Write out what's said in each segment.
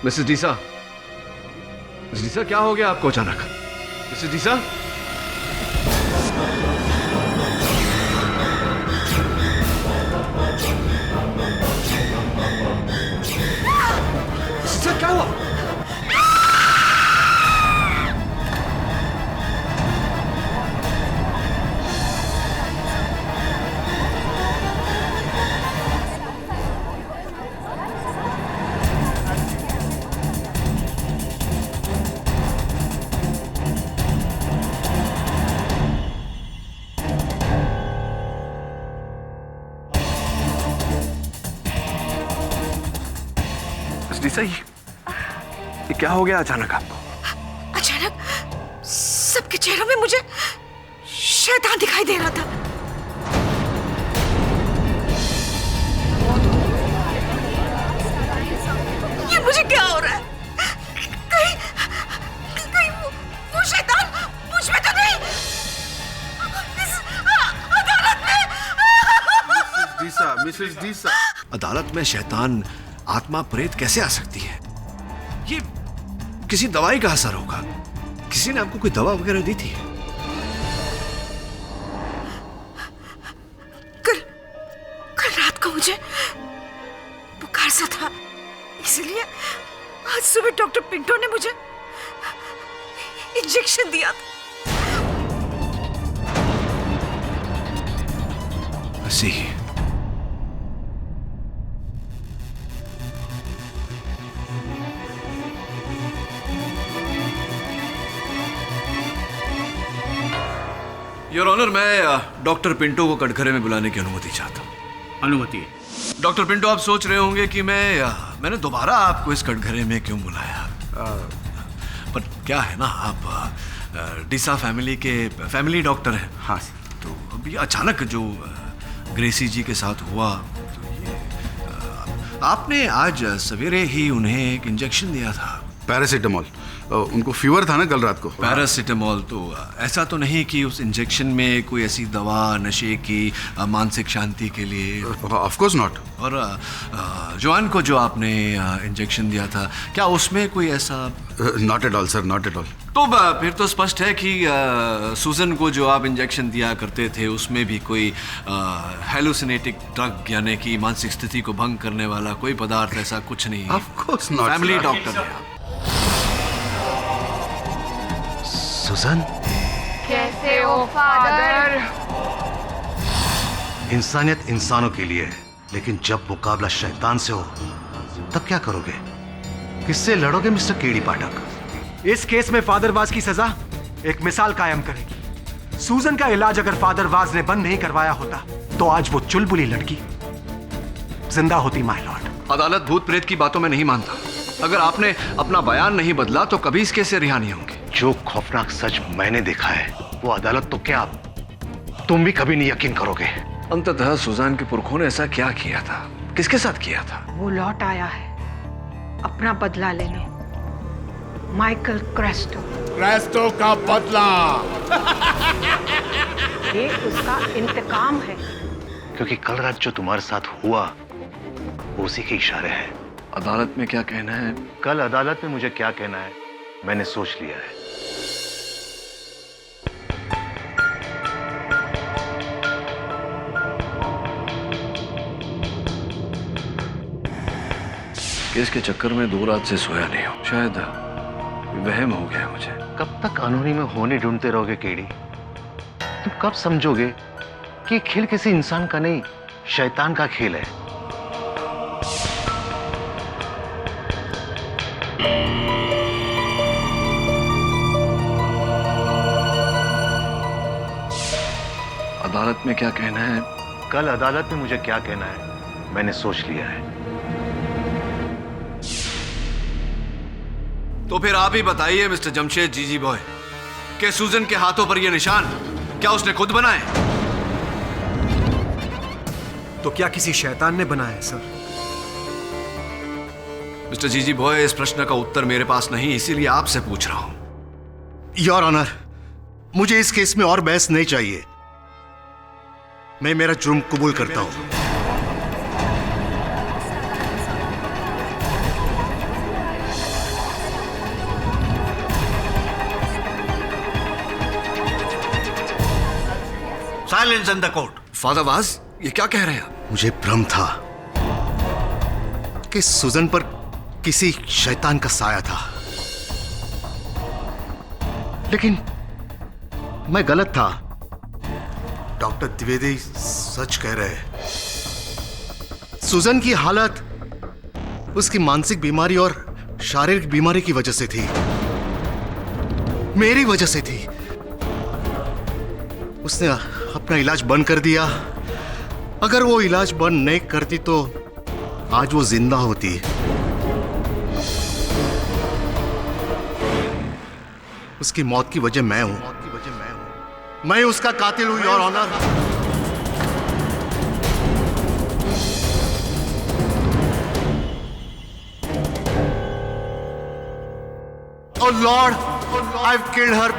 Mrs डीसा, Mrs डीसा क्या हो गया आपको अचानक? मिसेस डीसा, मिसेस डीसा क्या हुआ? डीसा, ये क्या हो गया अचानक आपको? अचानक सबके चेहरों में मुझे शैतान दिखाई दे रहा था। ये मुझे क्या हो रहा है? कहीं कहीं वो शैतान मुझ में तो नहीं? इस अदालत में। मिसेस डीसा, अदालत में शैतान आत्मा प्रेत कैसे आ सकती है? ये किसी दवाई का असर होगा। किसी ने आपको कोई दवा वगैरह दी थी? कल रात को मुझे बुखार सा था, इसलिए आज सुबह डॉक्टर पिंटो ने मुझे इंजेक्शन दिया था। ऐसी योर ऑनर, मैं डॉक्टर पिंटो को कटघरे में बुलाने की अनुमति चाहता हूँ। अनुमति। डॉक्टर पिंटो, आप सोच रहे होंगे कि मैंने दोबारा आपको इस कटघरे में क्यों बुलाया। पर क्या है ना, आप डीसा फैमिली के फैमिली डॉक्टर हैं। हाँ। तो अभी अचानक जो ग्रेसी जी के साथ हुआ, तो ये आपने आज सवेरे ही उन्हें एक इंजेक्शन दिया था। पैरासीटामोल। उनको फीवर था ना कल रात को। पैरासीटामोल। तो ऐसा तो नहीं कि उस इंजेक्शन में कोई ऐसी दवा नशे की मानसिक शांति के लिए? Of course not. और जॉन को जो आपने इंजेक्शन दिया था, क्या उसमें कोई ऐसा? Not at all sir, not at all. तो फिर तो स्पष्ट है कि सुजन को जो आप इंजेक्शन दिया करते थे, उसमें भी कोई हेलुसिनेटिक ड्रग यानी कि मानसिक स्थिति को भंग करने वाला कोई पदार्थ ऐसा कुछ नहीं है। Of course not. Family doctor है आप। सुजन, कैसे हो फादर? इंसानियत इंसानों के लिए है, लेकिन जब मुकाबला शैतान से हो तब क्या करोगे? किससे लड़ोगे मिस्टर केडी पाठक? इस केस में फादर वाज की सजा एक मिसाल कायम करेगी। सूजन का इलाज अगर फादर वाज ने बंद नहीं करवाया होता तो आज वो चुलबुली लड़की जिंदा होती, माय लॉर्ड। अदालत भूत प्रेत की बातों में नहीं मानता। अगर आपने अपना बयान नहीं बदला तो कभी इस केस से रिहा नहीं होंगे। जो खौफनाक सच मैंने देखा है वो अदालत तो क्या तुम भी कभी नहीं यकीन करोगे। अंततः सुजान के पुरखों ने ऐसा क्या किया था? किसके साथ किया था? वो लौट आया है अपना बदला लेने। माइकल क्रेस्टो का बदला। ये उसका इंतकाम है। क्योंकि कल रात जो तुम्हारे साथ हुआ वो उसी के इशारे हैं। अदालत में क्या कहना है? कल अदालत में मुझे क्या कहना है मैंने सोच लिया है। केस के चक्कर में 2 रात से सोया नहीं हूं। शायद वहम हो गया मुझे। कब तक कानूनी में होने ढूंढते रहोगे केडी? तुम कब समझोगे कि खेल किसी इंसान का नहीं, शैतान का खेल है। अदालत में क्या कहना है? कल अदालत में मुझे क्या कहना है मैंने सोच लिया है। तो फिर आप ही बताइए मिस्टर जमशेद जीजी बॉय, कि सूजन के हाथों पर ये निशान क्या उसने खुद बनाए? तो क्या किसी शैतान ने बनाया है सर? मिस्टर जीजी बॉय, इस प्रश्न का उत्तर मेरे पास नहीं, इसीलिए आपसे पूछ रहा हूं। योर ऑनर, मुझे इस केस में और बहस नहीं चाहिए। मैं मेरा जुर्म कबूल करता हूं। Silence in the court. Father was, ये क्या कह रहे हैं आप? मुझे भ्रम था कि सुजन पर किसी शैतान का साया था, लेकिन मैं गलत था। डॉक्टर द्विवेदी सच कह रहे हैं। सुजन की हालत उसकी मानसिक बीमारी और शारीरिक बीमारी की वजह से थी, मेरी वजह से थी। उसने अपना इलाज बंद कर दिया। अगर वो इलाज बंद नहीं करती तो आज वो जिंदा होती। उसकी मौत की वजह मैं हूं। मैं उसका कातिल हूं, your honour. Oh Lord, I've killed her.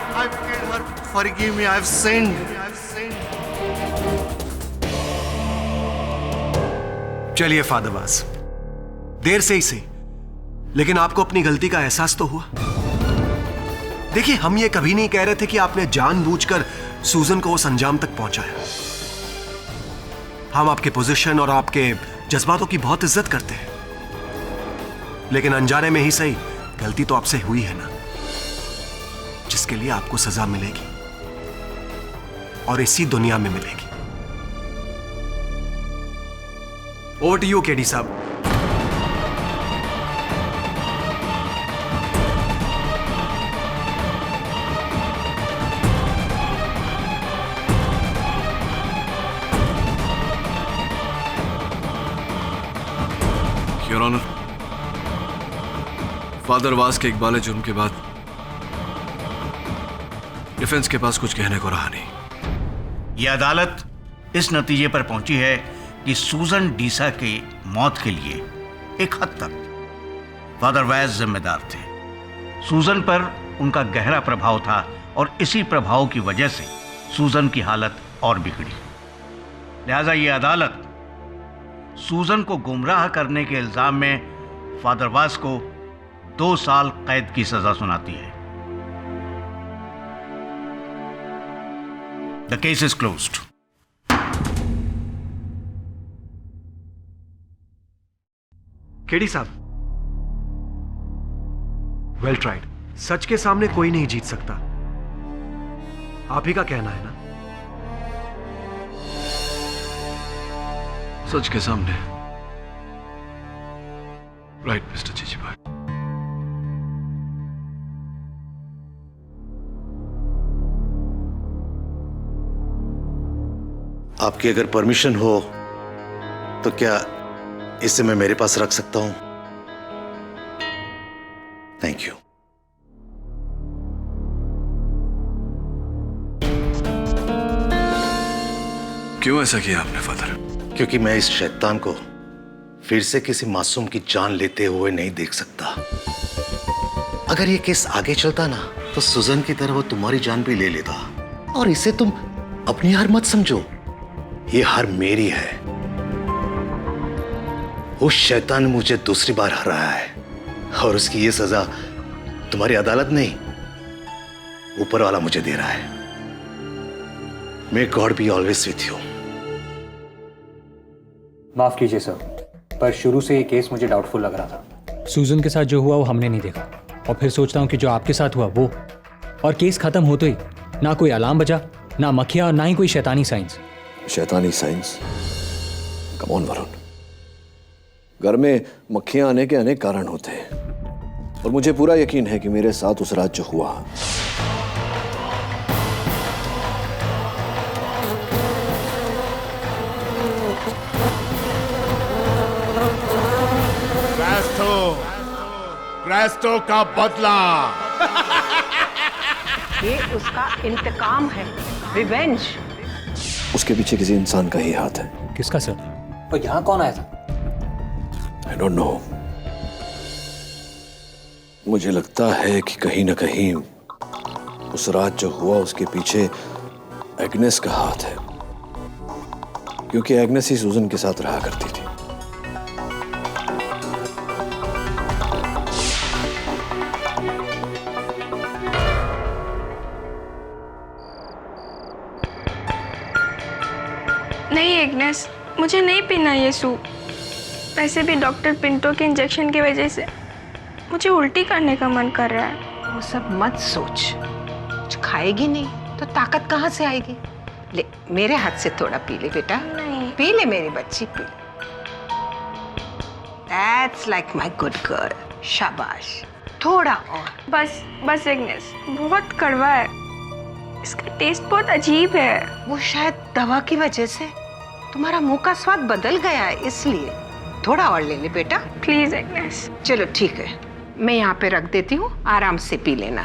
Forgive me, I've sinned. चलिए फादर वास, देर से ही सही, लेकिन आपको अपनी गलती का एहसास तो हुआ। देखिए, हम ये कभी नहीं कह रहे थे कि आपने जानबूझकर सूजन को उस अंजाम तक पहुंचाया। हम आपके पोजीशन और आपके जज्बातों की बहुत इज्जत करते हैं, लेकिन अनजाने में ही सही गलती तो आपसे हुई है ना, जिसके लिए आपको सजा मिलेगी और इसी दुनिया में मिलेगी। ओवर टू यू केडी साहब। योर ऑनर, फादर वास के इकबाल जुर्म के बाद डिफेंस के पास कुछ कहने को रहा नहीं। यह अदालत इस नतीजे पर पहुंची है कि सूजन डीसा की मौत के लिए एक हद तक फादर वैज जिम्मेदार थे। सूजन पर उनका गहरा प्रभाव था और इसी प्रभाव की वजह से सूजन की हालत और बिगड़ी। लिहाजा यह अदालत सूजन को गुमराह करने के इल्जाम में फादर वास को 2 साल कैद की सजा सुनाती है। The case is closed. KD साहब, वेल ट्राइड। सच के सामने कोई नहीं जीत सकता, आप ही का कहना है ना? सच के सामने। Right mister Jeejeebhoy. आपकी अगर परमिशन हो तो क्या इसे मैं मेरे पास रख सकता हूं? Thank you. क्यों ऐसा किया आपने फादर? क्योंकि मैं इस शैतान को फिर से किसी मासूम की जान लेते हुए नहीं देख सकता। अगर ये केस आगे चलता ना तो सुजन की तरह वो तुम्हारी जान भी ले लेता, और इसे तुम अपनी हार मत समझो, ये हार मेरी है। उस शैतान ने मुझे दूसरी बार हराया है और उसकी ये सजा तुम्हारी अदालत नहीं, ऊपर वाला मुझे दे रहा है। May God be always with you. माफ कीजिए सर, पर शुरू से ये केस मुझे डाउटफुल लग रहा था। सूजन के साथ जो हुआ वो हमने नहीं देखा, और फिर सोचता हूँ कि जो आपके साथ हुआ वो, और केस खत्म होते ही ना कोई अलार्म बजा, ना मक्खियां, और ना ही कोई शैतानी साइंस। शैतानी साइंस? कम ऑन वरुण, घर में मक्खियां आने के अनेक कारण होते हैं, और मुझे पूरा यकीन है कि मेरे साथ उस रात जो हुआ, क्रेस्टो का बदला। ये उसका इंतकाम है, रिवेंज। उसके पीछे किसी इंसान का ही हाथ है। किसका सर? और यहाँ कौन आया था? I don't know. मुझे लगता है कि कहीं ना कहीं उस रात जो हुआ उसके पीछे एग्नेस का हाथ है, क्योंकि एग्नेस ही सूजन के साथ रहा करती थी। एग्नेस, मुझे नहीं पीना ये सूप। वैसे भी डॉक्टर पिंटो के इंजेक्शन की वजह से मुझे उल्टी करने का मन कर रहा है। वो सब मत सोच, कुछ खाएगी नहीं तो ताकत कहाँ से आएगी। ले मेरे हाथ से थोड़ा पी ले बेटा। नहीं। पी ले मेरी बच्ची, P. That's like my good girl. शाबाश, थोड़ा और। बस बस एग्नेस, बहुत कड़वा है, इसका टेस्ट बहुत अजीब है। वो शायद दवा की वजह से तुम्हारा मुंह का स्वाद बदल गया है, इसलिए थोड़ा और ले ले बेटा। Please Agnes. चलो ठीक है, मैं यहाँ पे रख देती हूँ, आराम से पी लेना।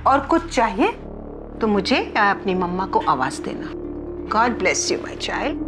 और कुछ चाहिए तो मुझे या अपनी मम्मा को आवाज देना। God bless you my child.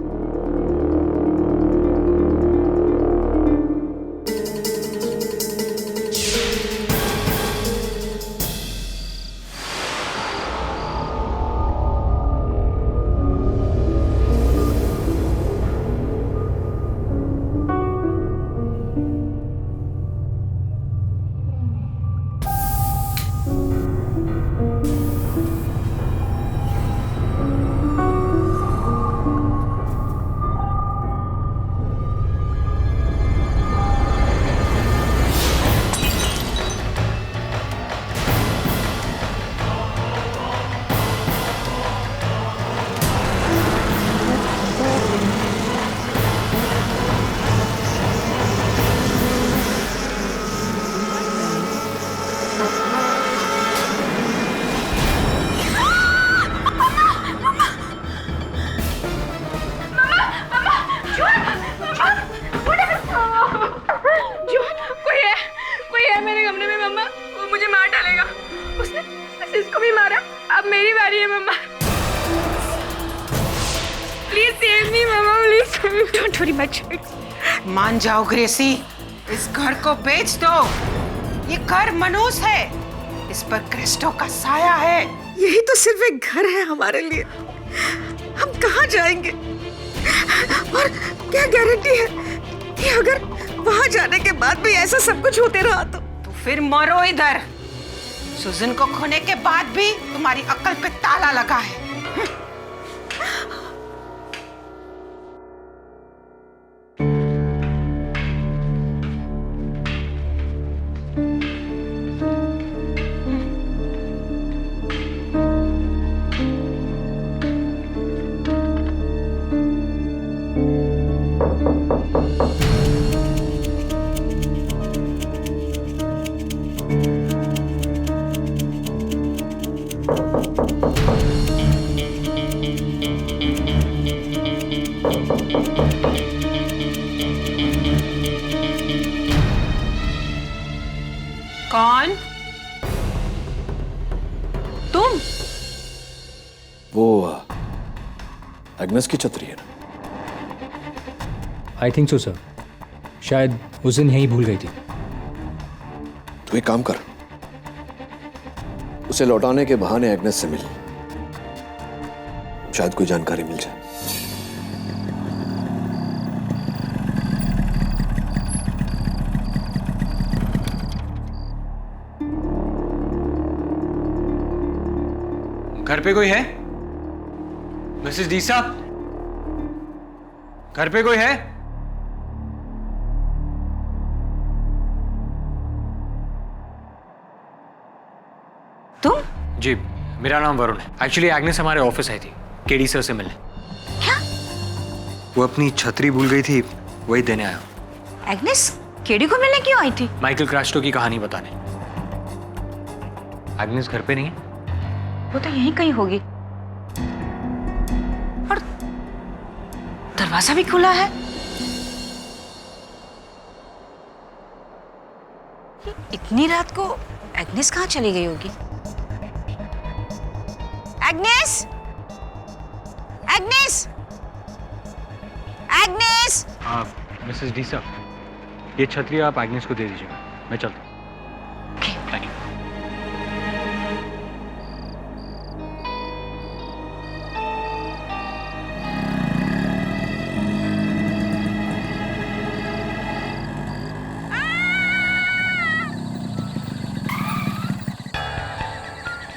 मान जाओ ग्रेसी, इस घर को बेच दो। ये घर मनोज है, इस पर क्रिस्टो का साया है। यही तो सिर्फ एक घर है हमारे लिए, हम कहाँ जाएंगे? और क्या गारंटी है कि अगर वहां जाने के बाद भी ऐसा सब कुछ होते रहा तो फिर मरो इधर। सुजन को खोने के बाद भी तुम्हारी अक्ल पे ताला लगा है। कौन? तुम? वो एग्नेस की छतरी है ना? आई थिंक सो सर, शायद उस दिन यहीं भूल गई थी। तो एक काम कर, उसे लौटाने के बहाने एग्नेस से मिल, शायद कोई जानकारी मिल जाए। घर पे कोई है? मिसेस डीसा, घर पे कोई है? तुम? जी, मेरा नाम वरुण है। एक्चुअली एग्नेस हमारे ऑफिस आई थी केडी सर से मिलने। क्या? वो अपनी छतरी भूल गई थी, वही देने आया। एग्नेस केडी को मिलने क्यों आई थी? माइकल क्रास्टो की कहानी बताने। एग्नेस घर पे नहीं है? वो तो यहीं कहीं होगी। और दरवाजा भी खुला है। इतनी रात को एग्नेस कहाँ चली गई होगी? एग्नेस! एग्नेस! एग्नेस! मिसेस डीसा, ये छतरी आप एग्नेस को दे दीजिएगा, मैं चलता हूँ। Thank you.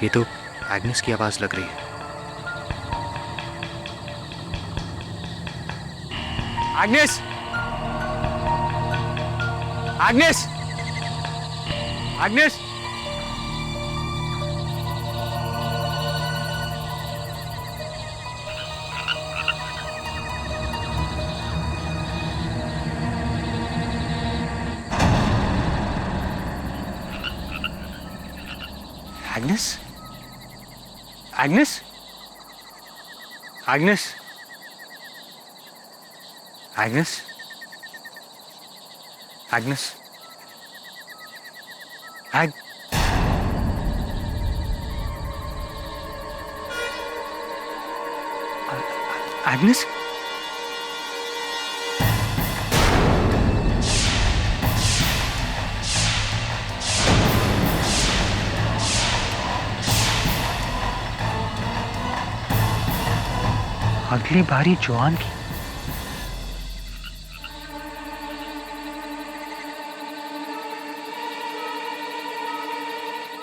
ये तो एग्नेस की आवाज लग रही है। Agnes, Agnes, Agnes. Agnes, Agnes, Agnes, Agnes, Agnes, Agnes. अगली बारी जॉन की।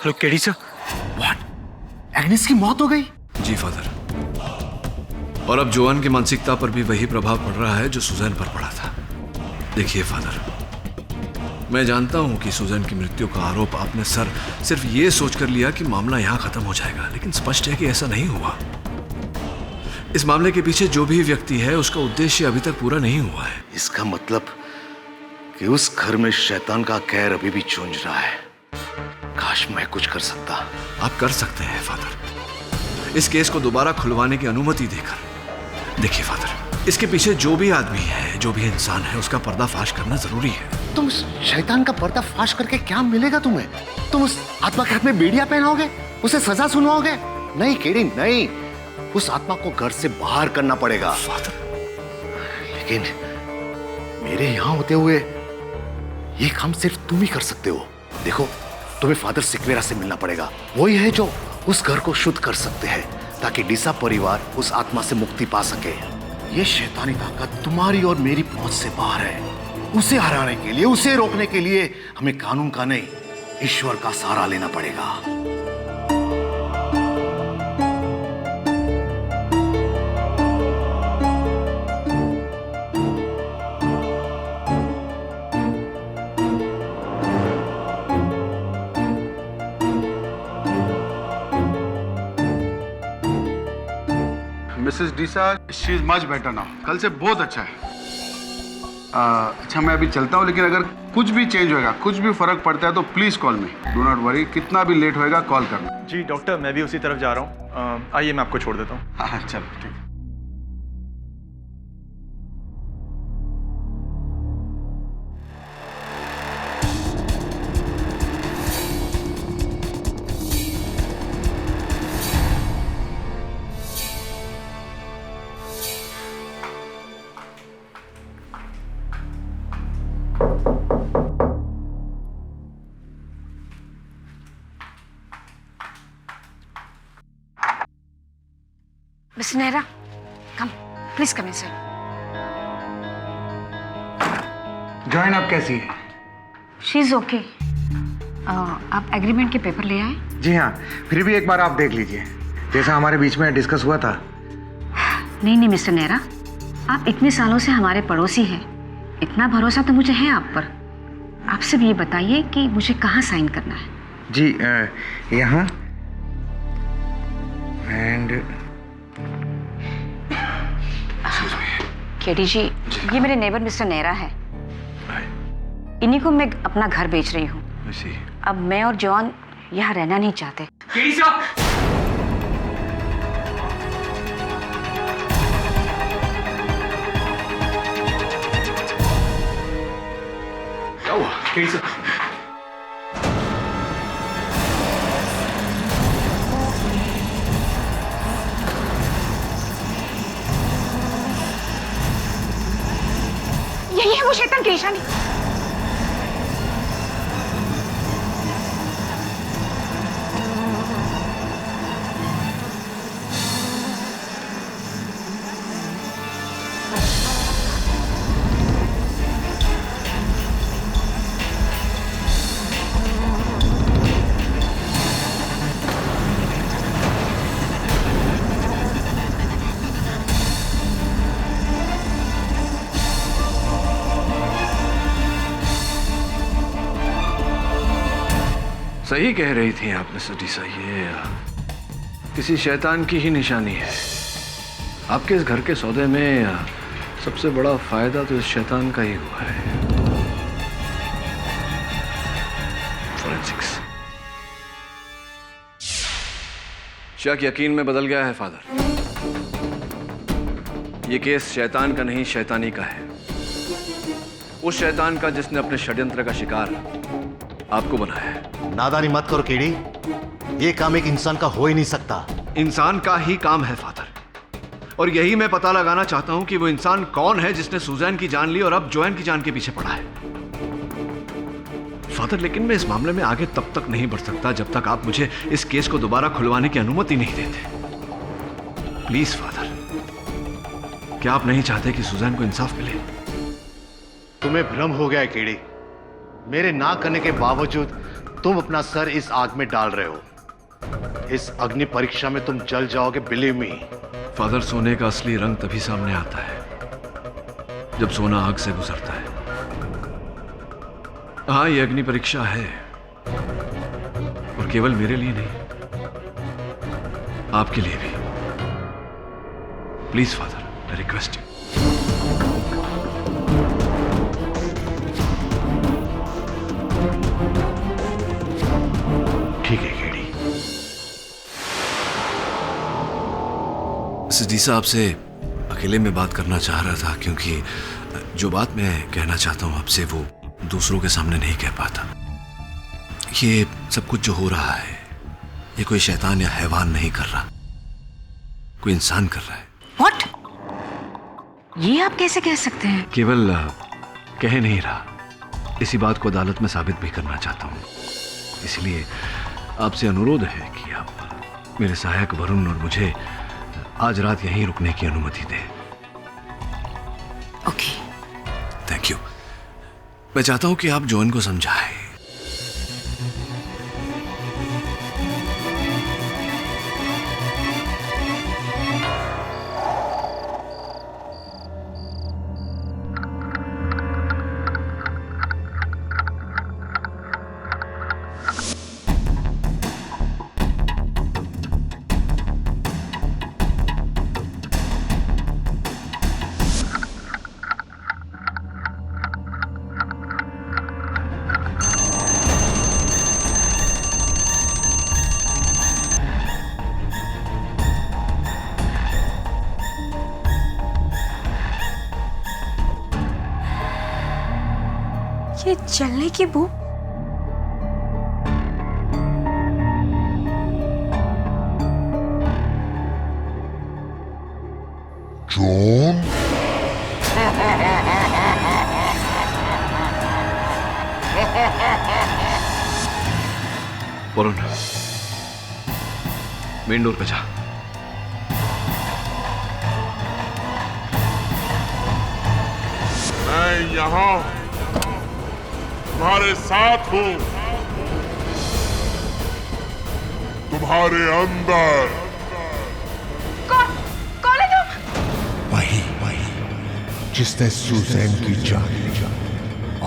Hello KD sir. What? Agnes की मौत हो गई? जी फादर। और अब जोआन की मानसिकता पर भी वही प्रभाव पड़ रहा है जो सुजैन पर पड़ा था। देखिए फादर, मैं जानता हूं कि सुजैन की मृत्यु का आरोप आपने सिर्फ ये सोचकर लिया कि मामला यहां खत्म हो जाएगा, लेकिन स्पष्ट है कि ऐसा नहीं हुआ। इस मामले के पीछे जो भी व्यक्ति है उसका उद्देश्य अभी तक पूरा नहीं हुआ है। इसका मतलब कि उस घर में शैतान का कहर अभी भी चूंझ रहा है। काश मैं कुछ कर सकता। आप कर सकते हैं फादर, इस केस को दोबारा खुलवाने की अनुमति देकर। देखिए फादर, इसके पीछे जो भी आदमी है, जो भी इंसान है, उसका पर्दाफाश करना जरूरी है। तुम उस शैतान का पर्दाफाश करके क्या मिलेगा तुम्हें? तुम उस आत्मा के हाथ में बेड़िया पहनाओगे, उसे सजा सुनाओगे? नहीं केडी, नहीं। उस आत्मा को घर से बाहर करना पड़ेगा। फादर, लेकिन मेरे यहां होते हुए ये काम सिर्फ तुम ही कर सकते हो। देखो, तुम्हें फादर सिक्वेरा से मिलना पड़ेगा। वही है जो उस घर को शुद्ध कर सकते हैं, ताकि डिसा परिवार उस आत्मा से मुक्ति पा सके। ये शैतानी ताकत तुम्हारी और मेरी पहुंच से बाहर है। उसे हराने के लिए, उसे रोकने के लिए हमें कानून का नहीं, ईश्वर का सहारा लेना पड़ेगा। Mrs Deesa, she is much better now. कल से बहुत अच्छा है। अच्छा, मैं अभी चलता हूँ, लेकिन अगर कुछ भी चेंज होगा, कुछ भी फर्क पड़ता है तो please call me. Do not worry, कितना भी लेट होएगा कॉल करना। जी डॉक्टर, मैं भी उसी तरफ जा रहा हूँ। आइए मैं आपको छोड़ देता हूँ। हाँ चलो ठीक है। Miss Nehra, come, please come inside. Join आप कैसी है? She is okay. आप एग्रीमेंट के पेपर ले आए? जी हाँ, फिर भी एक बार आप देख लीजिए, जैसा हमारे बीच में डिस्कस हुआ था। नहीं मिस्टर नेहरा, आप इतने सालों से हमारे पड़ोसी हैं, इतना भरोसा तो मुझे है आप पर। आप सिर्फ ये बताइए कि मुझे कहाँ साइन करना है। जी यहाँ एंड केडी जी, ये मेरे नेबर मिस्टर नेहरा है। इन्हीं को मैं अपना घर बेच रही हूँ। अब मैं और जॉन यहाँ रहना नहीं चाहते। केडी साहब, क्या हुआ? केडी साहब, यही है वो शैतान की निशानी। सही कह रही थी आप मिसेस डीसा, ये किसी शैतान की ही निशानी है। आपके इस घर के सौदे में सबसे बड़ा फायदा तो इस शैतान का ही हुआ है। फॉरेंसिक्स। शक यकीन में बदल गया है फादर। ये केस शैतान का नहीं, शैतानी का है। उस शैतान का जिसने अपने षड्यंत्र का शिकार आपको बनाया है। नादानी मत करो केडी, ये काम एक इंसान का हो ही नहीं सकता। इंसान का ही काम है फादर, और यही मैं पता लगाना चाहता हूं कि वो इंसान कौन है जिसने सुजैन की जान ली और अब जोएन की जान के पीछे पड़ा है। फादर, लेकिन मैं इस मामले में आगे तब तक नहीं बढ़ सकता जब तक आप मुझे इस केस को दोबारा खुलवाने की अनुमति नहीं देते। प्लीज फादर, क्या आप नहीं चाहते कि सुजैन को इंसाफ मिले? तुम्हें भ्रम हो गया है केडी। मेरे ना करने के बावजूद तुम अपना सर इस आग में डाल रहे हो। इस अग्नि परीक्षा में तुम जल जाओगे, बिलीव मी। फादर, सोने का असली रंग तभी सामने आता है जब सोना आग से गुजरता है। हाँ, यह अग्नि परीक्षा है, और केवल मेरे लिए नहीं, आपके लिए भी। Please father, I request you. ठीक है केडी। मिसेस डीसा, आपसे अकेले में बात करना चाह रहा था, क्योंकि जो बात मैं कहना चाहता हूं आपसे वो दूसरों के सामने नहीं कह पाता। ये सब कुछ जो हो रहा है, ये कोई शैतान या हैवान नहीं कर रहा, कोई इंसान कर रहा है। What? ये आप कैसे कह सकते हैं? केवल कह नहीं रहा, इसी बात को अदालत में साबित भी करना चाहता हूं। इसलिए आपसे अनुरोध है कि आप मेरे सहायक वरुण और मुझे आज रात यहीं रुकने की अनुमति दें। ओके। Thank you. मैं चाहता हूं कि आप जोएन को समझाएं। ये जलने की बू? जॉन? वरुण, मेन डोर पे जा। मैं यहाँ तुम्हारे साथ हूँ, तुम्हारे अंदर। कौन है तुम? वही जिसने सुजैन की जान ली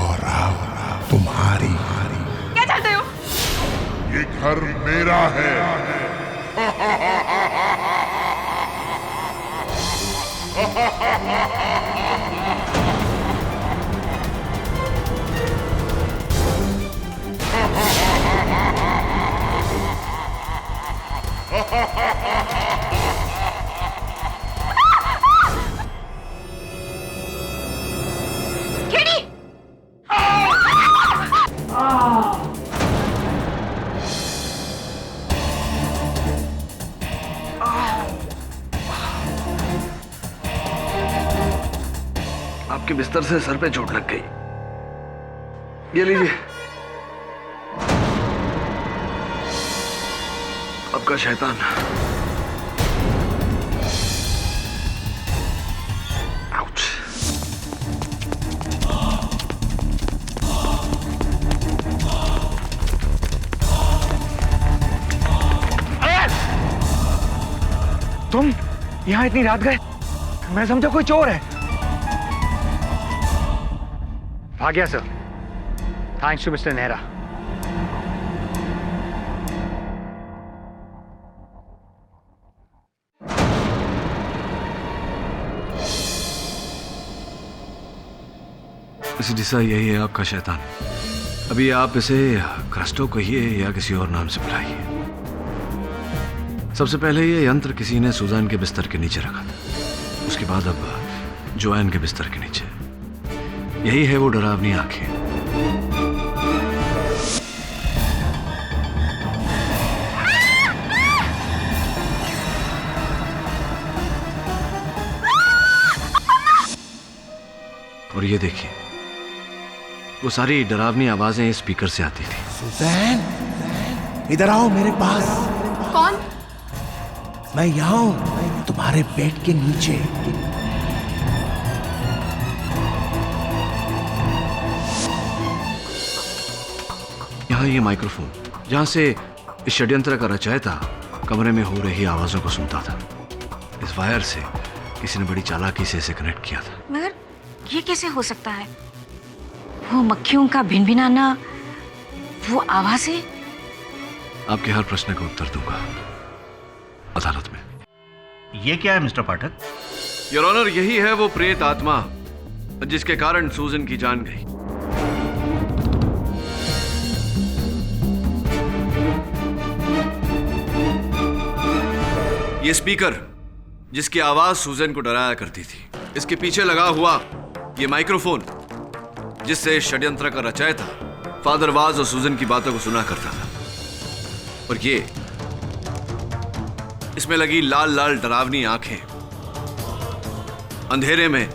और अब तुम्हारी। क्या चाहते हो? ये घर मेरा है। आपके बिस्तर से सर पे चोट लग गई। ये लीजिए, आपका शैतान। आउच। तुम यहाँ इतनी रात गए? मैं समझा कोई चोर है। भाग गया sir, thanks to Mr Nehra. Mrs D'Sa, यही है आपका शैतान। अभी आप इसे क्रेस्टो कहिए या किसी और नाम से बुलाइए। सबसे पहले ये यंत्र किसी ने सुजान के बिस्तर के नीचे रखा था, उसके बाद अब जोएन के बिस्तर के नीचे। यही है वो डरावनी आंखें। और ये देखिए, वो सारी डरावनी आवाजें इस स्पीकर से आती थी। सुजैन, इधर आओ मेरे पास। कौन? मैं यहाँ हूं, तुम्हारे बेड के नीचे। यहाँ ये माइक्रोफोन, जहां से इस षड्यंत्र का रचयिता कमरे में हो रही आवाजों को सुनता था। इस वायर से किसी ने बड़ी चालाकी से इसे कनेक्ट किया था। मगर ये कैसे हो सकता है? वो मक्खियों का भिनभिनाना, वो आवाजें। आपके हर प्रश्न का उत्तर दूंगा अदालत में। ये क्या है मिस्टर पाठक? योर ऑनर, यही है वो प्रेत आत्मा जिसके कारण सूजन की जान गई। ये स्पीकर जिसकी आवाज सूजन को डराया करती थी, इसके पीछे लगा हुआ ये माइक्रोफोन जिससे षड्यंत्र का रचयिता फादर वाज और सूजन की बातों को सुना करता था, और ये इसमें लगी लाल लाल डरावनी आंखें अंधेरे में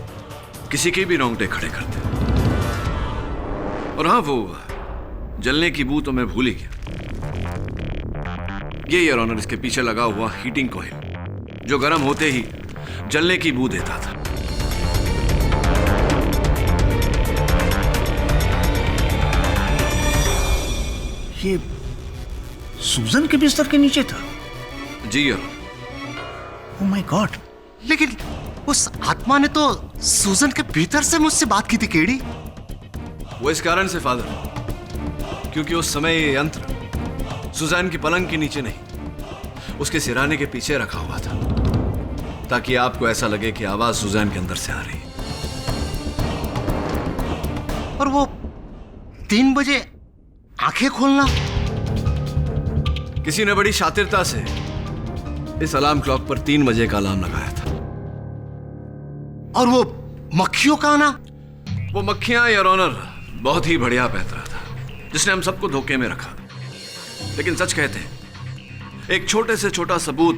किसी के भी रोंगटे खड़े करते। और हाँ, वो जलने की बू तो मैं भूल ही गया। ये योर ऑनर, इसके पीछे लगा हुआ हीटिंग कॉइल जो गर्म होते ही जलने की बू देता था। ये सूजन के बिस्तर के नीचे था? जी योर। Oh my God! लेकिन उस आत्मा ने तो सूजन के भीतर से मुझसे बात की थी केडी। वो इस कारण से फादर, क्योंकि उस समय ये यंत्र सुजैन की पलंग के नीचे नहीं, उसके सिराने के पीछे रखा हुआ था, ताकि आपको ऐसा लगे कि आवाज सुजैन के अंदर से आ रही। और वो 3 बजे आंखें खोलना, किसी ने बड़ी शातिरता से इस अलार्म क्लॉक पर 3 बजे का अलार्म लगाया था। और वो मक्खियों का आना, वो मक्खियां योर ऑनर बहुत ही बढ़िया पैतरा था जिसने हम सबको धोखे में रखा। लेकिन सच कहते हैं, एक छोटे से छोटा सबूत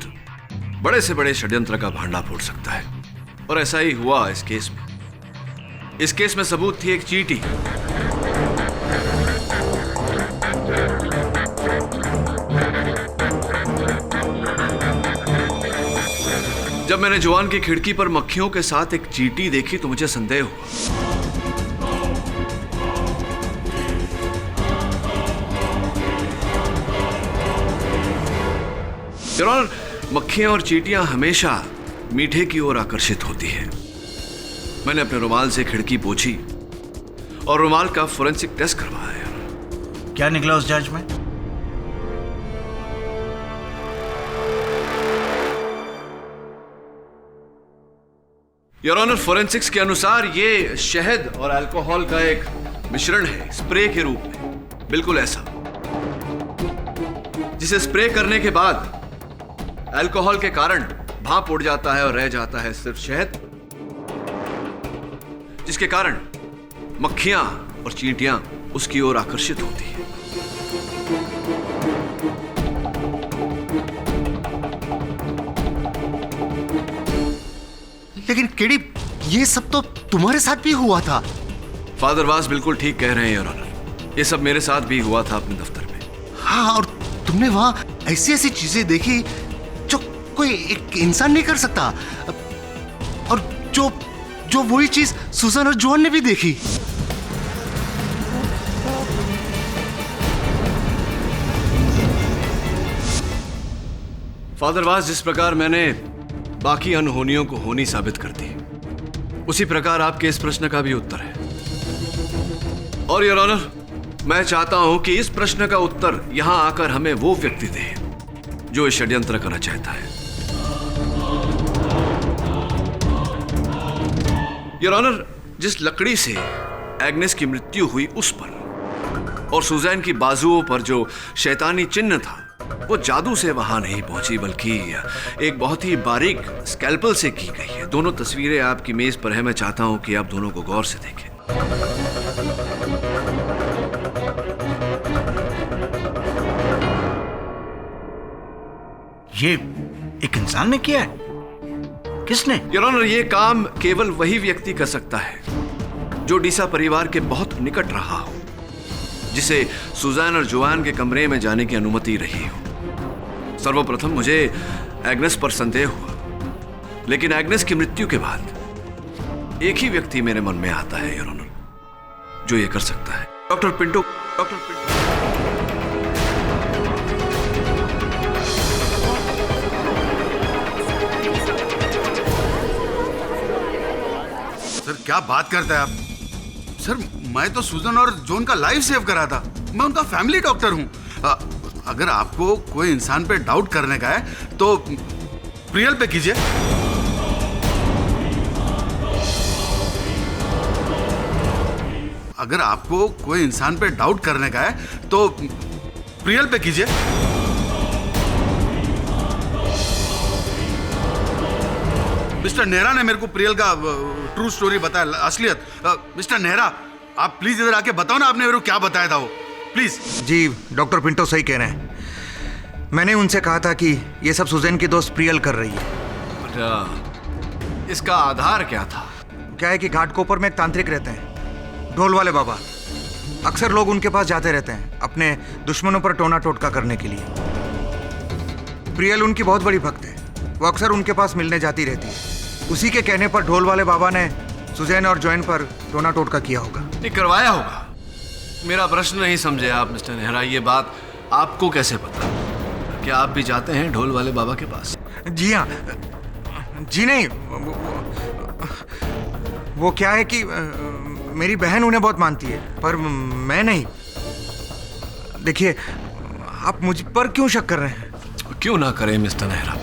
बड़े से बड़े षड्यंत्र का भांडा फोड़ सकता है, और ऐसा ही हुआ इस केस में। इस केस में सबूत थी एक चींटी। जब मैंने जोआन की खिड़की पर मक्खियों के साथ एक चींटी देखी तो मुझे संदेह हुआ। योर ऑनर, मक्खियां और चींटियां हमेशा मीठे की ओर आकर्षित होती हैं। मैंने अपने रुमाल से खिड़की पोंछी और रुमाल का फोरेंसिक टेस्ट करवाया। क्या निकला उस जांच में? योर ऑनर, फोरेंसिक्स के अनुसार ये शहद और अल्कोहल का एक मिश्रण है, स्प्रे के रूप में, बिल्कुल ऐसा जिसे स्प्रे करने के बाद अल्कोहल के कारण भाप उड़ जाता है और रह जाता है सिर्फ शहद, जिसके कारण मक्खियां और चींटियां उसकी ओर आकर्षित होती हैं। लेकिन केडी, ये सब तो तुम्हारे साथ भी हुआ था। फादर वास बिल्कुल ठीक कह रहे हैं योर ऑनर, ये सब मेरे साथ भी हुआ था अपने दफ्तर में। हाँ, और तुमने वहां ऐसी ऐसी चीजें देखी जो कोई एक इंसान नहीं कर सकता, और जो वही चीज सुजन और जोआन ने भी देखी। फादर वास, जिस प्रकार मैंने बाकी अनहोनियों को होनी साबित कर दी, उसी प्रकार आपके इस प्रश्न का भी उत्तर है। और योर ऑनर, मैं चाहता हूं कि इस प्रश्न का उत्तर यहां आकर हमें वो व्यक्ति दे जो इस षड्यंत्र करना चाहता है। योर ऑनर, जिस लकड़ी से एग्नेस की मृत्यु हुई उस पर, और सुजैन की बाजुओं पर जो शैतानी चिन्ह था वो जादू से वहां नहीं पहुंची, बल्कि एक बहुत ही बारीक स्कैल्पल से की गई है। दोनों तस्वीरें आपकी मेज पर है। मैं चाहता हूं कि आप दोनों को गौर से देखें। ये एक इंसान ने किया है? किसने? योर ऑनर, ये काम केवल वही व्यक्ति कर सकता है जो डीसा परिवार के बहुत निकट रहा हो, जिसे सुजैन और जोआन के कमरे में जाने की अनुमति रही हो। सर्वप्रथम मुझे एग्नेस पर संदेह हुआ, लेकिन एग्नेस की मृत्यु के बाद एक ही व्यक्ति मेरे मन में आता है योर ऑनर, जो ये कर सकता है। Doctor Pinto. सर क्या बात करते हैं आप? सर मैं तो सुजन और जॉन का लाइफ सेव करा था। मैं उनका फैमिली डॉक्टर हूँ। अगर आपको कोई इंसान पे डाउट करने का है तो प्रियल पे कीजिए। अगर आपको कोई इंसान पे डाउट करने का है तो प्रियल पे कीजिए। मिस्टर नेहरा ने मेरे को प्रियल का ट्रू स्टोरी बताया, असलियत। मिस्टर नेहरा, आप प्लीज इधर आके बताओ ना, आपने मेरे को क्या बताया था वो, प्लीज। जी डॉक्टर पिंटो सही कह रहे हैं। मैंने उनसे कहा था कि ये सब सुजैन की दोस्त प्रियल कर रही है। इसका आधार क्या था? क्या है कि घाटकोपर में एक तांत्रिक रहते हैं, ढोल वाले बाबा। अक्सर लोग उनके पास जाते रहते हैं अपने दुश्मनों पर टोना टोटका करने के लिए। प्रियल उनकी बहुत बड़ी भक्त है, वो अक्सर उनके पास मिलने जाती रहती है। उसी के कहने पर ढोल वाले बाबा ने सुजैन और जॉन पर टोना टोटका किया होगा। नहीं करवाया होगा। मेरा प्रश्न नहीं समझे आप मिस्टर नेहरा, ये बात आपको कैसे पता? क्या आप भी जाते हैं ढोल वाले बाबा के पास? जी हाँ। जी नहीं, वो क्या है कि मेरी बहन उन्हें बहुत मानती है, पर मैं नहीं। देखिए, आप मुझ पर क्यों शक कर रहे हैं? क्यों ना करें मिस्टर नेहरा।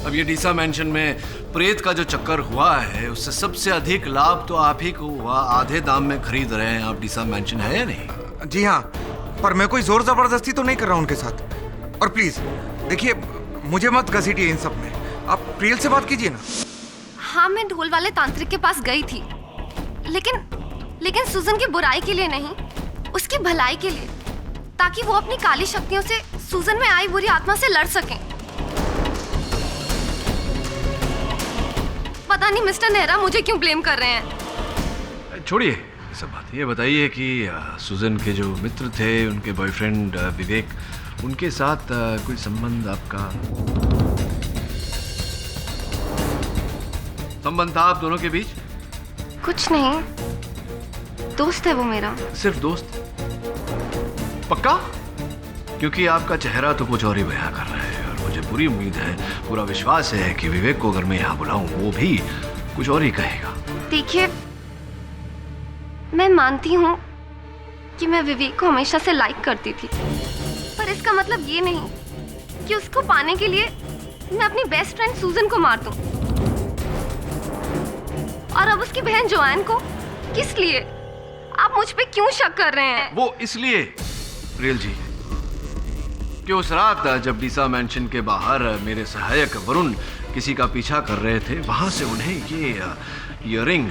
अब ये डीसा मेंशन में प्रेत का जो चक्कर हुआ है, उससे सबसे अधिक लाभ तो आप ही को हुआ। आधे दाम में खरीद रहे हैं आप डीसा मेंशन, है या नहीं? जी हाँ, पर मैं कोई जोर जबरदस्ती तो नहीं कर रहा हूँ उनके साथ। और प्लीज देखिए, मुझे मत घसीटिए इन सब में। आप प्रियल से बात कीजिए ना। हाँ, मैं ढोल वाले तांत्रिक के पास गई थी, लेकिन सुजन की बुराई के लिए नहीं, उसकी भलाई के लिए, ताकि वो अपनी काली शक्तियों से सुजन में आई बुरी आत्मा से लड़ सकें। पता नहीं मिस्टर नेहरा मुझे क्यों ब्लेम कर रहे हैं। छोड़िए सब बात। ये बताइए कि सुजन के जो मित्र थे, उनके बॉयफ्रेंड विवेक, उनके साथ कोई संबंध आपका? संबंध था आप दोनों के बीच? कुछ नहीं, दोस्त है वो मेरा। सिर्फ दोस्त? पक्का? क्योंकि आपका चेहरा तो कुछ और ही बयां कर रहा है, और मुझे पूरी उम्मीद है, पूरा विश्वास है कि विवेक को अगर मैं यहाँ बुलाऊं वो भी कुछ और ही कहेगा। देखिए, मैं मानती हूँ कि मैं विवेक को हमेशा से लाइक करती थी, पर इसका मतलब ये नहीं कि उसको पाने के लिए मैं अपनी बेस्ट फ्रेंड सुजन को मार दूं। और अब उसकी बहन जोआन को किस लिए? आप मुझ पे क्यों शक कर रहे हैं? वो इसलिए प्रियल जी कि उस रात जब डीसा मेंशन के बाहर मेरे सहायक वरुण किसी का पीछा कर रहे थे, वहां से उन्हें ये इयररिंग,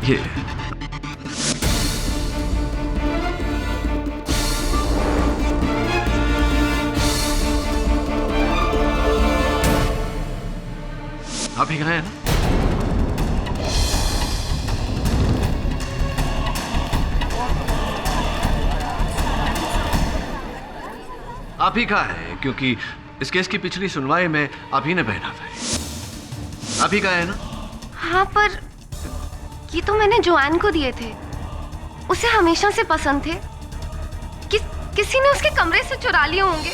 ये आप ही गए ना? आप ही का है, क्योंकि इस केस की पिछली सुनवाई में आप ही ने पहना था। आप ही का है ना? हाँ, पर ये तो मैंने जोआन को दिए थे, उसे हमेशा से पसंद थे। किसी ने उसके कमरे से चुरा लिए होंगे।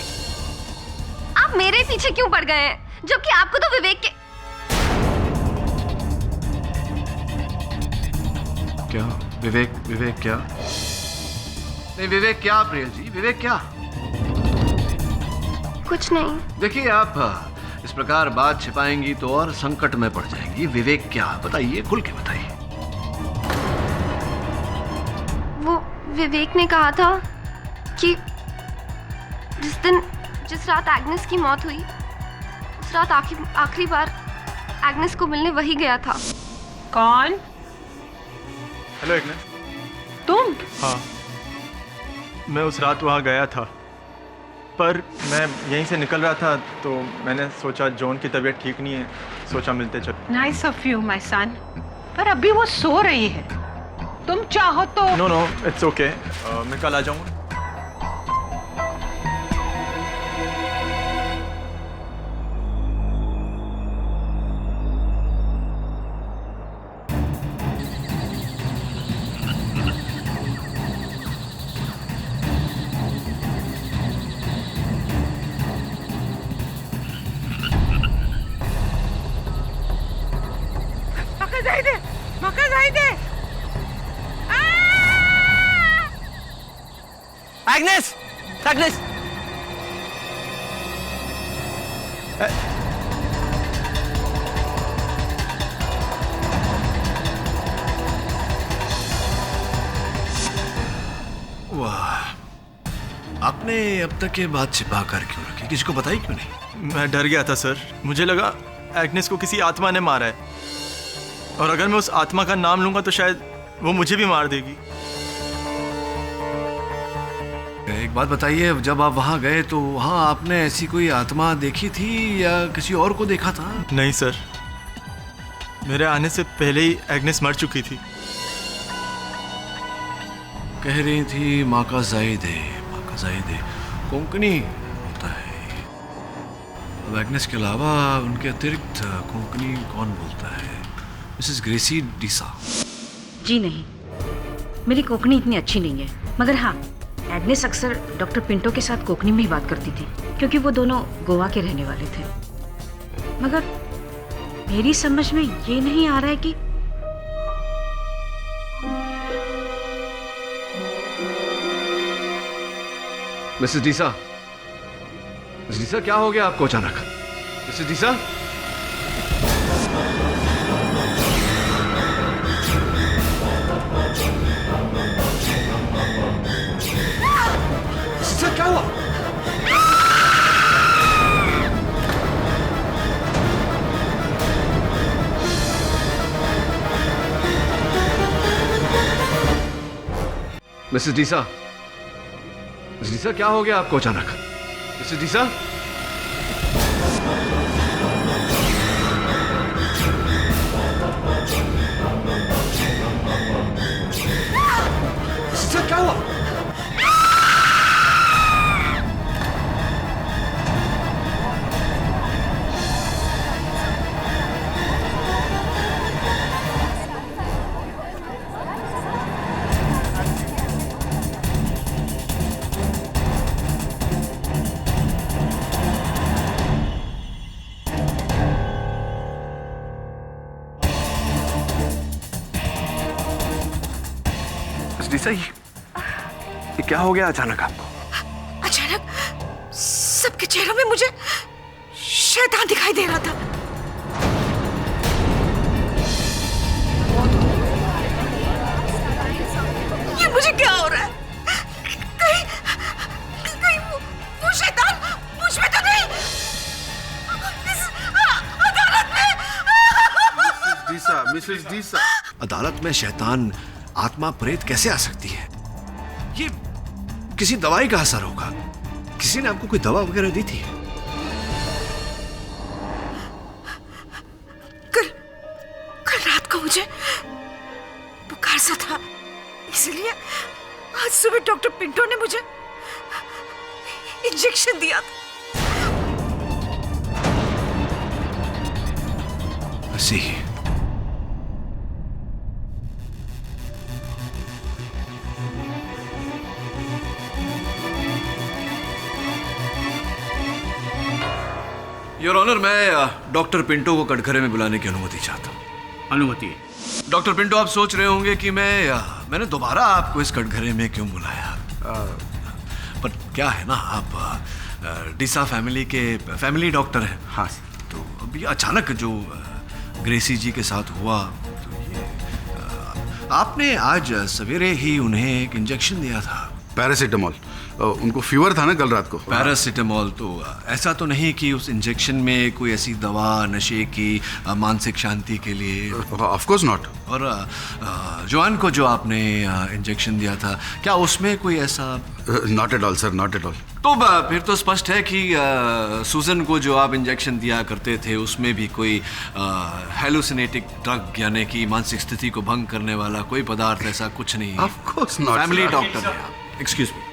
आप मेरे पीछे क्यों पड़ गए हैं, जबकि आपको तो विवेक के। क्या विवेक क्या? नहीं, विवेक क्या प्रियल जी, विवेक क्या? कुछ नहीं। देखिए, आप इस प्रकार बात छिपाएंगी तो और संकट में पड़ जाएंगी। विवेक क्या? बताइए, खुल के बताइए। विवेक ने कहा था कि जिस रात एग्नेस की मौत हुई, उस रात आखिरी बार एग्नेस को मिलने वही गया था। कौन? Hello Agnes. तुम? हाँ, मैं उस रात वहाँ गया था, पर मैं यहीं से निकल रहा था तो मैंने सोचा जॉन की तबीयत ठीक नहीं है, सोचा मिलते चलो। Nice of you my son, पर अभी वो सो रही है। तुम चाहो तो। नो इट्स ओके, मैं कल आ जाऊँगा। एग्नेस! एग्नेस! वाह, आपने अब तक ये बात छिपा कर क्यों रखी? किसी को बताई क्यों नहीं? मैं डर गया था सर, मुझे लगा एग्नेस को किसी आत्मा ने मारा है, और अगर मैं उस आत्मा का नाम लूंगा तो शायद वो मुझे भी मार देगी। एक बात बताइए, जब आप वहाँ गए तो वहाँ आपने ऐसी कोई आत्मा देखी थी या किसी और को देखा था? नहीं सर, मेरे आने से पहले ही एग्नेस मर चुकी थी। कह रही थी माँ का जायदे कोंकणी होता है। अब एग्नेस के अलावा उनके अतिरिक्त कोंकणी कौन बोलता है? मिसेस ग्रेसी डीसा। जी नहीं, मेरी कोंकणी इतनी अच्छी नहीं है, मगर हाँ, एग्नेस अक्सर डॉक्टर पिंटो के साथ कोंकणी में ही बात करती थी, क्योंकि वो दोनों गोवा के रहने वाले थे। मगर मेरी समझ में ये नहीं आ रहा है कि मिसेस डीसा, क्या हो गया आपको अचानक? मिसेस डीसा? क्या हुआ? मिसेस डीसा, क्या हो गया आपको अचानक? मिसेस डीसा? क्या हुआ? ये क्या हो गया अचानक आपको? अचानक सबके चेहरों में मुझे शैतान दिखाई दे रहा था। ये मुझे क्या हो रहा है? कहीं वो शैतान मुझ में तो नहीं? इस अदालत में। मिसेस डीसा, अदालत में शैतान, आत्मा, प्रेत कैसे आ सकती है? ये किसी दवाई का असर होगा। किसी ने आपको कोई दवा वगैरह दी थी? कल रात को मुझे बुखार सा था, इसलिए आज सुबह डॉक्टर पिंटो ने मुझे इंजेक्शन दिया था। ऐसी योर ऑनर, मैं डॉक्टर पिंटो को कटघरे में बुलाने की अनुमति चाहता हूँ। अनुमति? डॉक्टर पिंटो, आप सोच रहे होंगे कि मैंने दोबारा आपको इस कटघरे में क्यों बुलाया, पर क्या है ना, आप डीसा फैमिली के फैमिली डॉक्टर हैं। हाँ। तो अभी अचानक जो ग्रेसी जी के साथ हुआ, तो ये आपने आज सवेरे ही उन्हें एक इंजेक्शन दिया था। पैरासीटामोल। उनको फीवर था ना कल रात को। पैरासीटामोल। तो ऐसा तो नहीं कि उस इंजेक्शन में कोई ऐसी दवा नशे की मानसिक शांति के लिए? Of course not. और जोआन को जो आपने इंजेक्शन दिया था, क्या उसमें कोई ऐसा? Not at all sir, not at all. तो फिर तो स्पष्ट है कि सूजन को जो आप इंजेक्शन दिया करते थे उसमें भी कोई हेलुसिनेटिक ड्रग यानी कि मानसिक स्थिति को भंग करने वाला कोई पदार्थ ऐसा कुछ नहीं है। Of course not. Family doctor है आप। Excuse me.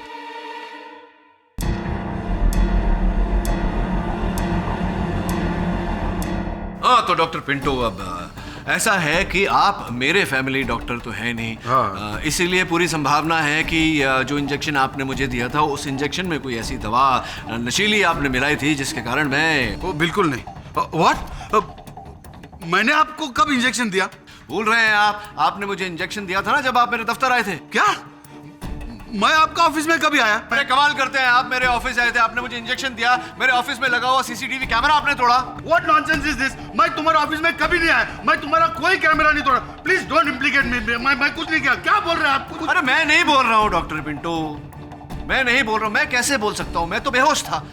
हाँ तो डॉक्टर पिंटो, अब ऐसा है कि आप मेरे फैमिली डॉक्टर तो है नहीं। हाँ। इसीलिए पूरी संभावना है कि जो इंजेक्शन आपने मुझे दिया था उस इंजेक्शन में कोई ऐसी दवा नशीली आपने मिलाई थी जिसके कारण मैं... बिल्कुल नहीं। व्हाट? मैंने आपको कब इंजेक्शन दिया? भूल रहे हैं आप? आपने मुझे इंजेक्शन दिया था ना जब आप मेरे दफ्तर आए थे। क्या? मैं आपका ऑफिस में कभी आया? अरे कमाल करते हैं, आप मेरे ऑफिस आए थे, आपने मुझे इंजेक्शन दिया, मेरे ऑफिस में लगा हुआ सीसीटीवी कैमरा आपने तोड़ा। What nonsense is this? मैं तुम्हारे ऑफिस में कभी नहीं आया, मैं तुम्हारा कोई कैमरा नहीं तोड़ा। प्लीज डोंट इम्प्लीकेट मी। मैं कुछ नहीं किया। क्या बोल रहे हैं आप? अरे मैं नहीं बोल रहा हूँ डॉक्टर पिंटो, मैं नहीं बोल रहा हूँ। मैं कैसे बोल सकता हूँ? मैं तो बेहोश था।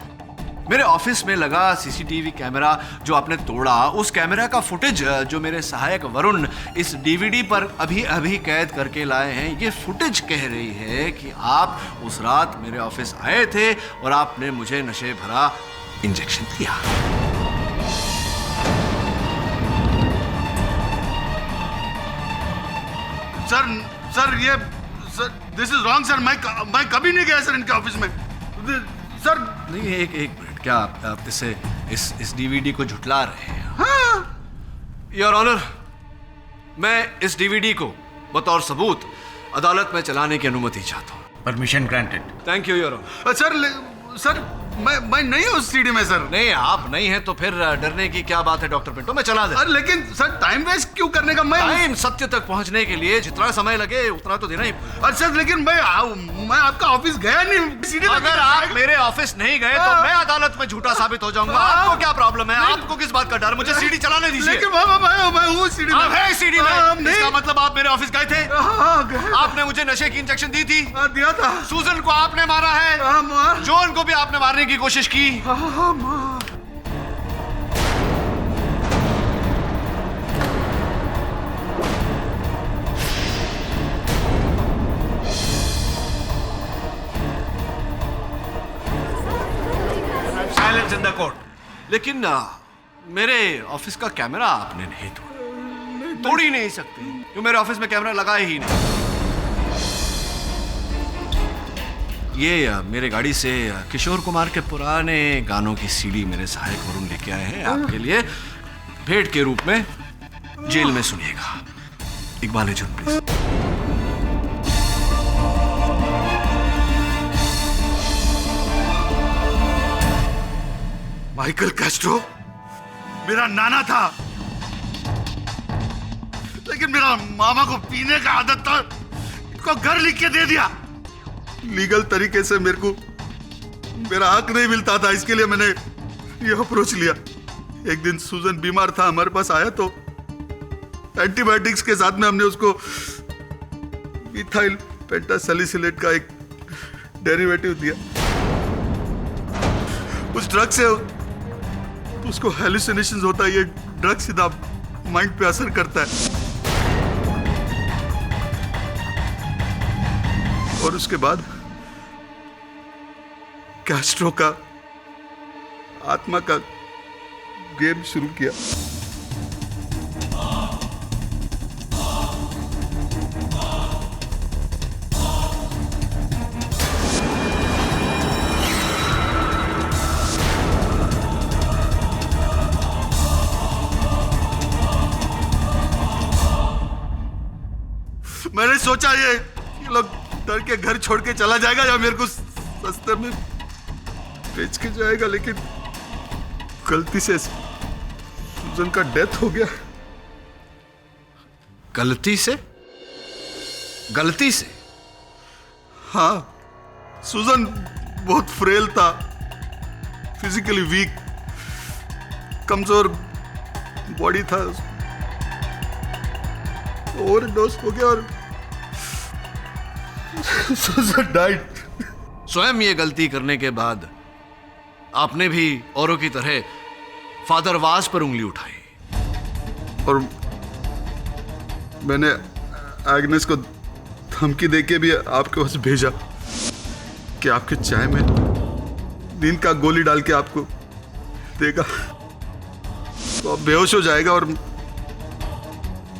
मेरे ऑफिस में लगा सीसीटीवी कैमरा जो आपने तोड़ा, उस कैमरा का फुटेज जो मेरे सहायक वरुण इस डीवीडी पर अभी अभी कैद करके लाए हैं, ये फुटेज कह रही है कि आप उस रात मेरे ऑफिस आए थे और आपने मुझे नशे भरा इंजेक्शन दिया। सर ये दिस इज रॉन्ग सर। मैं कभी नहीं गया सर इनके ऑफिस में सर। नहीं, एक मिनट, क्या आप इसे इस डीवीडी को झुटला रहे हैं? हाँ। योर ऑनर, मैं इस डीवीडी को बतौर सबूत अदालत में चलाने की अनुमति चाहता हूँ। Permission granted. Thank you your honour. Sir मैं नहीं हूँ उस सीडी में सर। नहीं, आप नहीं हैं तो फिर डरने की क्या बात है डॉक्टर पिंटो, मैं चला दे। अरे लेकिन सर टाइम वेस्ट क्यों करने का? टाइम सत्य तक पहुंचने के लिए जितना समय लगे उतना तो देना ही। अच्छा लेकिन मैं आपका ऑफिस गया नहीं। अगर आप मेरे ऑफिस नहीं गए तो मैं अदालत में झूठा साबित हो जाऊंगा। आपको क्या प्रॉब्लम है? आपको किस बात का डर? मुझे सीडी चलाने दीजिए। लेकिन मैं हूँ सीडी में। है सीडी में? इसका मतलब आप मेरे ऑफिस गए थे? आपने मुझे नशे की इंजेक्शन दी थी? दिया था। सूजन को आपने मारा है, जॉन को भी आपने मारने की कोशिश की। Silence in the court. लेकिन मेरे ऑफिस का कैमरा आपने नहीं तोड़ ही नहीं सकते क्यों? मेरे ऑफिस में कैमरा लगा ही नहीं। ये मेरे गाड़ी से किशोर कुमार के पुराने गानों की सीडी मेरे सहायक वरुण लेके आए हैं आपके लिए भेंट के रूप में। जेल में सुनिएगा। इकबाल जुन प्लीज। माइकल कैस्ट्रो मेरा नाना था, लेकिन मेरा मामा को पीने का आदत था, इसको घर लिख के दे दिया। लीगल तरीके से मेरे को मेरा हक नहीं मिलता था, इसके लिए मैंने ये अप्रोच लिया। एक दिन सूजन बीमार था, हमारे पास आया तो एंटीबायोटिक्स के साथ में हमने उसको इथाइल पेंटासैलिसिलेट का एक डेरिवेटिव दिया। उस ड्रग से उसको हेलुसिनेशंस होता है। ये ड्रग सीधा माइंड पे असर करता है और उसके बाद कैस्ट्रो का आत्मा का गेम शुरू किया। मैंने सोचा ये लोग डर के घर छोड़ के चला जाएगा या मेरे को सस्ते में बेच के जाएगा, लेकिन गलती से सूजन का डेथ हो गया। गलती से? हाँ, सूजन बहुत फ्रेल था, फिजिकली वीक, कमजोर बॉडी था। ओवरडोज हो गया और सुजन डाइड। स्वयं ये गलती करने के बाद आपने भी औरों की तरह फादर वास पर उंगली उठाई। और मैंने एग्नेस को धमकी देके भी आपके पास भेजा कि आपके चाय में नींद का गोली डाल के आपको देगा तो आप बेहोश हो जाएगा और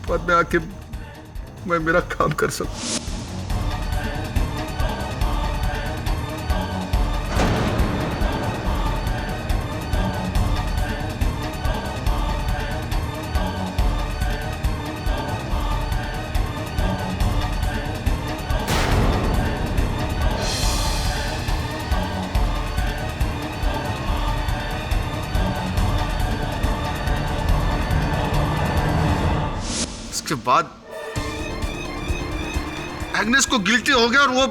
बाद में आके मैं मेरा काम कर सकूं। के बाद एग्नेस को गिल्टी हो गया और वो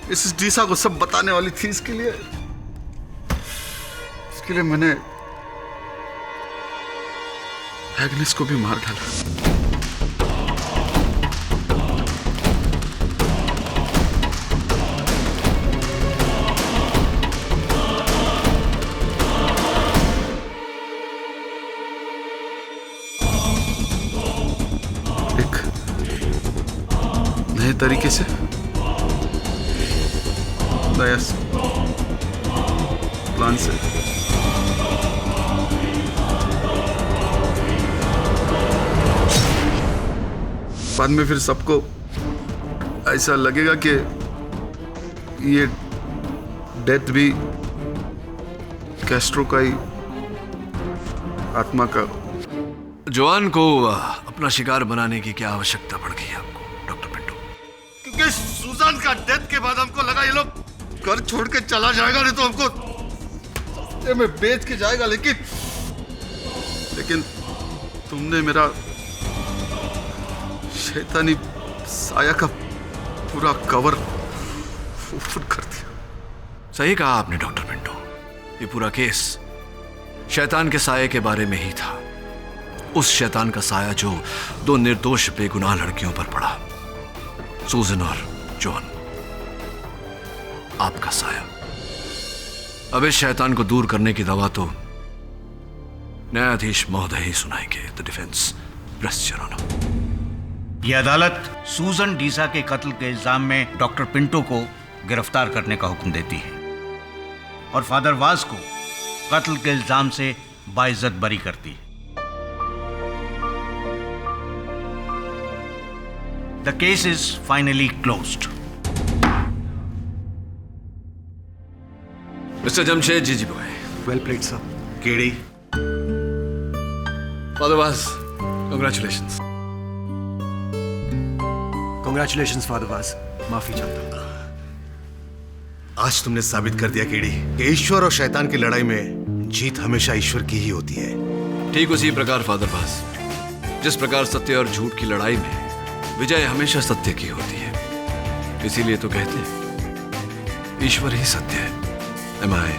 मिसेस डीसा को सब बताने वाली थी। इसके लिए मैंने एग्नेस को भी मार डाला। नए तरीके से नया प्लान से बाद में फिर सबको ऐसा लगेगा कि ये डेथ भी कैस्ट्रो का ही आत्मा का। जोआन को अपना शिकार बनाने की क्या आवश्यकता पड़ गई आपको डॉक्टर पिंटो? क्योंकि सुजान का डेथ के बाद हमको लगा ये लोग घर छोड़ के चला जाएगा, नहीं तो हमको में बेच के जाएगा। लेकिन तुमने मेरा शैतानी साया का पूरा कवर फूट कर दिया। सही कहा आपने डॉक्टर पिंटो, ये पूरा केस शैतान के साये के बारे में ही था। उस शैतान का साया जो दो निर्दोष बेगुनाह लड़कियों पर पड़ा, सूजन और जॉन। आपका साया। अब इस शैतान को दूर करने की दवा तो न्यायाधीश महोदय ही सुनाएंगे। The defence press your honour. यह अदालत सूजन डीसा के कत्ल के इल्जाम में डॉक्टर पिंटो को गिरफ्तार करने का हुक्म देती है और फादर वाज को कत्ल के इल्जाम से बाइज्जत बरी करती है। The case is finally closed. Mister Jamshed ji बॉय। Well played sir. केड़ी। Father Vaz, congratulations. Congratulations father Vaz. माफी चाहता हूं। आज तुमने साबित कर दिया केड़ी कि ईश्वर और शैतान की लड़ाई में जीत हमेशा ईश्वर की ही होती है। ठीक उसी प्रकार फादर वाज, जिस प्रकार सत्य और झूठ की लड़ाई में विजय हमेशा सत्य की होती है। इसीलिए तो कहते हैं ईश्वर ही सत्य है। Am I